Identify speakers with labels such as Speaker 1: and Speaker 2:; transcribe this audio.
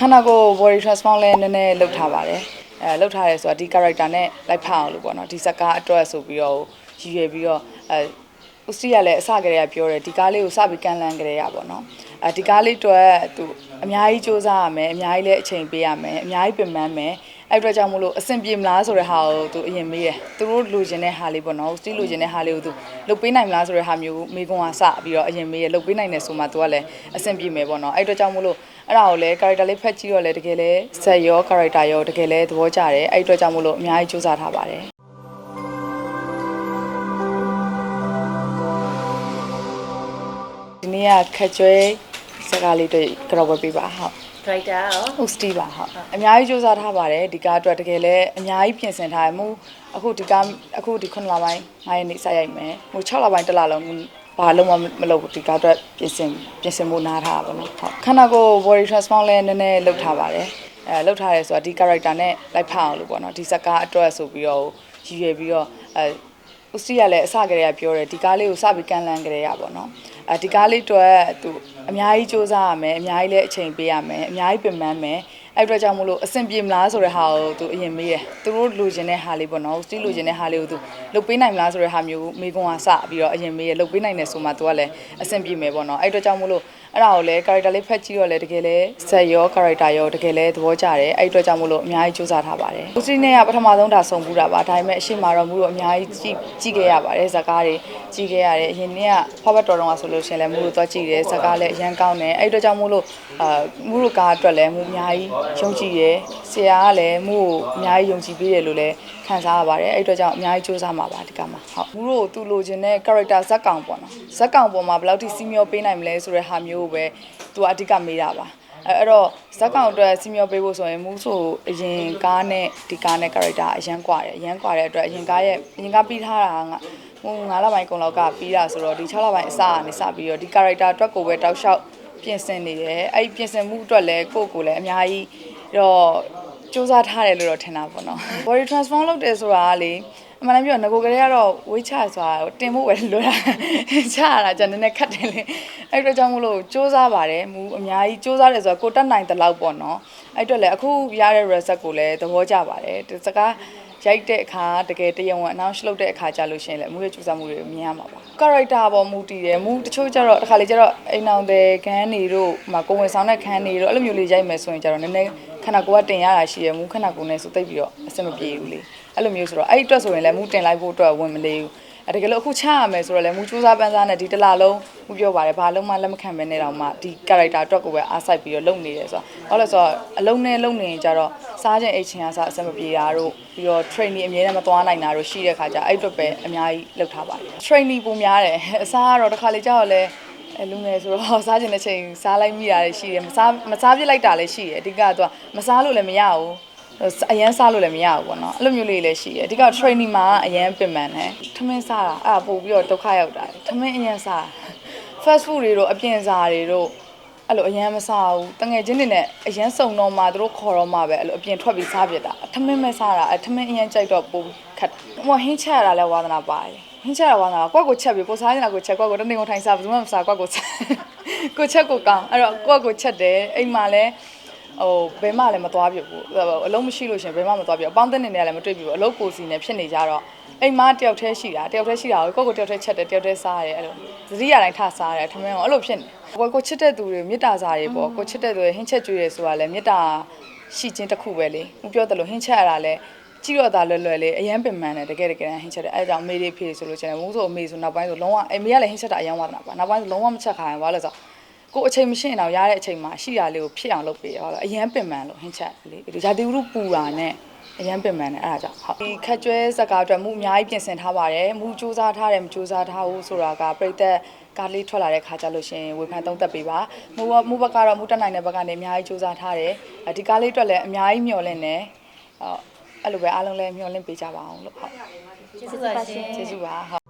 Speaker 1: နာကို body transform လဲနည်းနည်းလှုပ်ထားပါတယ်လှုပ်ထားရဲဆိုတာဒီ character နဲ့လိုက်ဖက်အောင်လို့ပေါ့နော်ဒီဇက်ကားအတွက်ဆိုပြီးတော့ရည်ရွယ်ပြီးတော့ဦးစီးရလဲအစကတည်းကပြောတယ်ဒီကားလေးကိုစပြီးကန်လန်းကြရပါတော့ဒီကားလေးအတွက်သူအများကြီးစူးစမ်းရမယ်အများကြီးလည်းအချိန်ပေးရမယ်အများကြီးပြင်ပန်းမယ်အဲ့အတွက်ကြောင့်မို့လို့အဆင်ပြေမလားဆိုတဲ့ဟာကိုသူအရင်မေးတယ်သူတို့လိုချင်တဲ့ဟာလေးပေါ့နော်ဦးစီးလိုချင်တဲ့ဟာလေးကိုသူလုပ်ပေးနိုင်မလားဆိုတဲ့ဟာမျိုးမေးခွန်းကစပြီးတော့အရင်မေးရလုပ်ပေးနိုင်တယ်ဆိုမှသူကလည်းအဆင်ပြေမယ်ပေါ့နော်အဲ့အတွက်ကြောင့်မို့လို့အဲ့ဒါကိုလည်း character လေးဖက်ကြည့်တော့လည်းတကယ်လည်းဇက်ရော character ရောတကယ်လည်းသဘောကျတယ်အဲ့အတွက်ကြောင့်မို့လို့အများကြီးစူးစမ်းထားပါတယ်ဒီနေ့ကခက်ကျွဲစကားလေးတွေကြော်ဝပေးပါဟုတ်
Speaker 2: director ရော
Speaker 1: ဟုတ်စတီးပါဟုတ်အများကြီးစူးစမ်းထားပါတယ်ဒီကားအတွက်တကယ်လည်းအများကြီးပြင်ဆင်ထားတယ်မို့အခုဒီကားအခုဒီ9လပိုင်း9ရက်နေ့စရိုက်မယ်မို့6လပိုင်း1လလုံးဘာလုံးမလုပ်ဘူးဒီကားအတွက်ပြင်ဆင်ဖို့နားထားတာပေါ့နော်ဟုတ်ခန္ဓာကိုယ် body transform လဲနည်းနည်းလှုပ်ထားပါတယ်လှုပ်ထားရဲဆိုတာဒီ character နဲ့လိုက်ဖက်အောင်လို့ပေါ့နော်ဒီဇက်ကားအတွက်ဆိုပြီးတော့ရည်ရွယ်ပြီးတော့ဦးစီးရလဲအစကတည်းကပြောတယ်ဒီကားလေးကိုစပြီးကန်လန်းကြရပါတော့ဒီကားလေးအတွက်သူအများကြီးစူးစမ်းရမယ်အများကြီးလည်းအချိန်ပေးရမယ်အများကြီးပြင်ပန်းမယ်အဲ့အတွက်ကြောင့်မို့လို့အဆင်ပြေမလားဆိုတဲ့ဟာကိုသူအရင်မေးတယ်သူတို့လိုချင်တဲ့ဟာလေးပေါ့နော်ဦးစီးလိုချင်တဲ့ဟာလေးကိုသူလုပ်ပေးနိုင်မလားဆိုတဲ့ဟာမျိုးမေးခွန်းကစပြီးတော့အရင်မေးရလုပ်ပေးနိုင်တယ်ဆိုမှသူကလည်းအဆင်ပြေမယ်ပေါ့နော်အဲ့အတွက်ကြောင့်မို့လို့အဲ့ဒါကိုလည်း character လေးဖက်ကြည့်တော့လည်းတကယ်လည်းဇက်ရော character ရောတကယ်လည်းသဘောကျတယ်အဲ့အတွက်ကြောင့်မို့လို့အများကြီးစူးစမ်းထားပါတယ်ဦးစီးနဲ့ကပထမဆုံးဒါဆုံဘူးတာပါဒါပေမဲ့အရှိမတော့မှုတော့အများကြီးကြည့်ခဲ့ရပါတယ်ဇက်ကားတွေကြည့်ခဲ့ရတယ်အရင်နေ့ကဖောက်ဘက်တော်တော့ဆိုလို့ရှင်လည်းမှုတို့သွားကြည့်တယ်ဇက်ကားလည်းအရန်ကောင်းတယ်အဲ့အတွက်ကြောင့်မို့လို့မှုတို့ကားအတွက်လည်းမှုအများကြီးယုံကြည်တယ်ဆရာကလည်းမှုကိုအများကြီးယုံကြည်ပေးတယ်လို့လည်းခံစားရပါတယ်အဲ့အတွက်ကြောင့်အများကြီးစူးစမ်းပါပါဒီကမှာဟုတ်မှုတို့သူလိုချင်တဲ့ character ဇက်ကောင်ပေါ့နော်ဇက်ကောင်ပေါ်မှာဘယ်လောက်ထိစီမျောပေးနိုင်မလဲဆိုတဲ့ဟာမျိုးကိုပဲသူကအဓိကမေးတာပါအဲ့တော့ဇက်ကောင်အတွက်စီမျောပေးဖို့ဆိုရင်မူးဆိုအရင်ကားနဲ့ဒီကားနဲ့ character အရန်ကွာတယ်အရန်ကွာတဲ့အတွက်အရင်ကားပြီးထားတာကဟို9လပိုင်းကုန်လောက်ကပြီးတာဆိုတော့ဒီ6လပိုင်းအစကနေစပြီးတော့ဒီ character အတွက်ကိုပဲတောက်လျှောက်ပြင်ဆင်နေတယ်အဲ့ပြင်ဆင်မှုအတွက်လည်းကိုလည်းအများကြီးတော့စူးစမ်းထားတယ်လို့တော့ထင်တာပေါ့နော် body transform လုပ်တယ်ဆိုတာကလေအမှန်တမ်းပြောငကိုကလေးကတော့ဝိတ်ချဆိုတာတင်ဖို့ပဲလွယ်တာချရတာကျန်နေခက်တယ်လေအဲ့အတွက်ကြောင့်မလို့စူးစမ်းပါတယ်မူအများကြီးစူးစမ်းတယ်ဆိုတော့ကိုတက်နိုင်တဲ့လောက်ပေါ့နော်အဲ့အတွက်လည်းအခုရတဲ့ result ကိုလည်းသဘောကျပါတယ်ဒီစကားရိုက်တဲ့အခါတကယ်တရားဝင် announce လုပ်တဲ့အခါကြာလို့ရှိရင်လည်းမူရဲ့စူးစမ်းမှုတွေမြင်ရမှာပါ character ပေါ်မူတည်တယ်မူတချို့ကျတော့တစ်ခါလေကျတော့အိမ်အောင်တဲ့ခန်းနေတို့မှာကိုဝင်ဆောင်တဲ့ခန်းနေတို့အဲ့လိုမျိုးလေးရိုက်မယ်ဆိုရင်ကျတော့နည်းနည်းခန္ဓာကိုယ်ကတင်ရတာရှိရမူခန္ဓာကိုယ်နဲ့ဆိုသိပ်ပြီးတော့အဆင်မပြေဘူးလေအဲ့လိုမျိုးဆိုတော့အဲ့အတွက်ဆိုရင်လည်းမူတင်လိုက်ဖို့အတွက်ဝင်မလေးဘူးတကယ်လို့အခုချရမယ်ဆိုတော့လည်းမူစူးစမ်းပန်းစားနဲ့ဒီတစ်လလုံးမူပြောပါတယ်ဘာလုံးမှလက်မခံပဲနေတော့မှဒီ character အတွက်ကိုပဲအားစိုက်ပြီးတော့လုပ်နေတယ်ဆိုတော့ဘာလို့လဲဆိုတော့အလုံးနဲ့လုပ်နေရင်ကျတော့စားခြင်းအိတ်ခြင်းအစားအဆင်မပြေတာတို့ပြီးတော့ training အမြဲတမ်းမသွားနိုင်တာတို့ရှိတဲ့ခါကျအဲ့အတွက်ပဲအများကြီးလုပ်ထားပါတယ် training ပုံများတယ်အစားကတော့တစ်ခါလေကြောက်လဲလူငယ်ဆိုတော့စားခြင်းတဲ့ချိန်စားလိုက်မိတာလည်းရှိတယ်မစားပြစ်လိုက်တာလည်းရှိတယ်အဓိကကမစားလို့လည်းမရဘူးအရန်စားလို့လည်းမရဘူးပေါ့နော်အဲ့လိုမျိုးလေးလည်းရှိတယ်အဓိက training မှာအရန်ပင်ပန်းတယ်ထမင်းစားတာအဲ့ပို့ပြီးတော့ဒုက္ခရောက်တာထမင်းအရန်စား fast food တွေတို့အပြင်စားတွေတို့အဲ့လိုအရန်မစားဘူးတငယ်ချင်းတွေနဲ့အရန်စုံတော့မှတို့ခေါ်တော့မှပဲအဲ့လိုအပြင်ထွက်ပြီးစားပြတာထမင်းမဲစားတာထမင်းအရန်ကြိုက်တော့ပို့ခတ်ဟိုဟင်းချက်ရတာလည်းဝါသနာပါတယ်ဟင်းချက်ရဝါသနာကွက်ကိုချက်ပြီးကိုစားနေတာကိုချက်ကွက်ကိုတနေ့ကုန်ထိုင်စားဘယ်သူမှမစားကွက်ကိုချက်ကိုချက်ကိုကောင်းအဲ့တော့ကွက်ကိုချက်တယ်အိမ်မှာလည်းဟိုဘယ်မှလည်းမသွားပြဘူးအလုံးမရှိလို့ရှင်ဘယ်မှမသွားပြအပေါင်းတဲ့နေနဲ့လည်းမတွေ့ပြဘူးအလုပ်ကိုစီနဲ့ဖြစ်နေကြတော့အိမ်မှာတယောက်တည်းရှိတာကိုကိုတယောက်တည်းချက်တယ်တယောက်တည်းစားရတယ်အဲ့လိုသတိရတိုင်းထစားတယ်ထမင်းကိုအဲ့လိုဖြစ်နေကိုချစ်တဲ့သူတွေမေတ္တာစားတွေပေါ့ကိုချစ်တဲ့သူတွေဟင်းချက်ကျွေးတယ်ဆိုတာလည်းမေတ္တာရှိခြင်းတစ်ခုပဲလေဦးပြောတယ်လို့ဟင်းချက်ရတာလည်းကြည့်တော့တာလွယ်လေးအရန်ပင်ပန်းတယ်တကယ်ဟင်းချက်တယ်အဲ့ကြောင့်မေတွေဖေဆိုလို့ရှင်မိုးဆိုအမေဆိုနောက်ပိုင်းဆိုလုံးဝအမေကလည်းဟင်းချက်တာအရန်ဝါသနာပါနောက်ပိုင်းဆိုလုံးဝမချက်ခိုင်းဘာလို့လဲဆိုကိုအချိန်မရှိရင်တော့ရတဲ့အချိန်မှာရှိတာလေးကိုဖြစ်အောင်လုပ်ပေးရတော့အရန်ပင်ပန်းလို့ဟင်းချက်လေရာသီဥတုပူတာနဲ့အရန်ပင်ပန်းတယ်အဲ့ဒါကြောင့်ဟုတ်ဒီခက်ကျွဲစကားအတွက်မှုအများကြီးပြင်ဆင်ထားပါတယ်မှုစူးစမ်းထားတယ်မစူးစမ်းထားဘူးဆိုတာကပြိသက်ကားလေးထွက်လာတဲ့ခါကြလို့ရှင်ဝေဖန်သုံးသပ်ပေးပါမှုဘက်ကတော့မှုတက်နိုင်တဲ့ဘက်ကနေအများကြီးစူးစမ်းထားတယ်ဒီကားလေးအတွက်လည်းအများကြီးမျှော်လင့်နေအဲ့လိုပဲအားလုံးလည်းမျှော်လင့်ပေးကြပါအောင်လို့ဟုတ်
Speaker 2: ကျေးဇူးပါရှင်က
Speaker 1: ျေးဇူးပါ